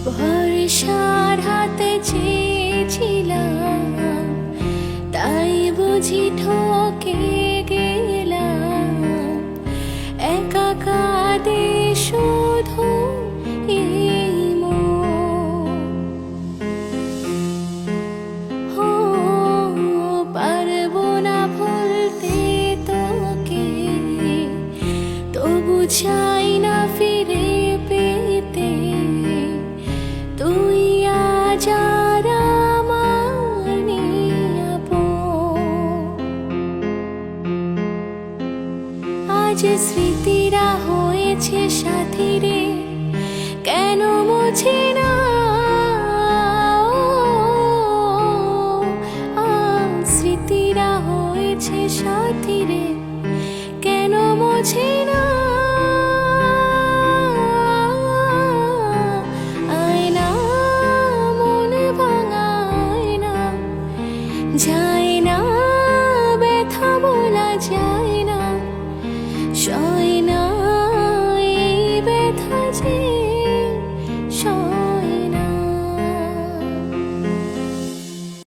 ভরসার হাতে চেয়েছিলাম, তাই বুঝি ঠকে গেলাম। একা কাঁদে শুধু এই মন। হো, পারবো না ভুলতে তোকে, তবু চাই না ফিরে পেতে। তুই আজ আর আমার নিরাপদ। আজ স্মৃতিরা হয়েছে সাথী রে, কেন মুছে না? আজ স্মৃতিরা হয়েছে সাথী রে, কেন মুছে না? আয়না, মন ভাঙা আয়না,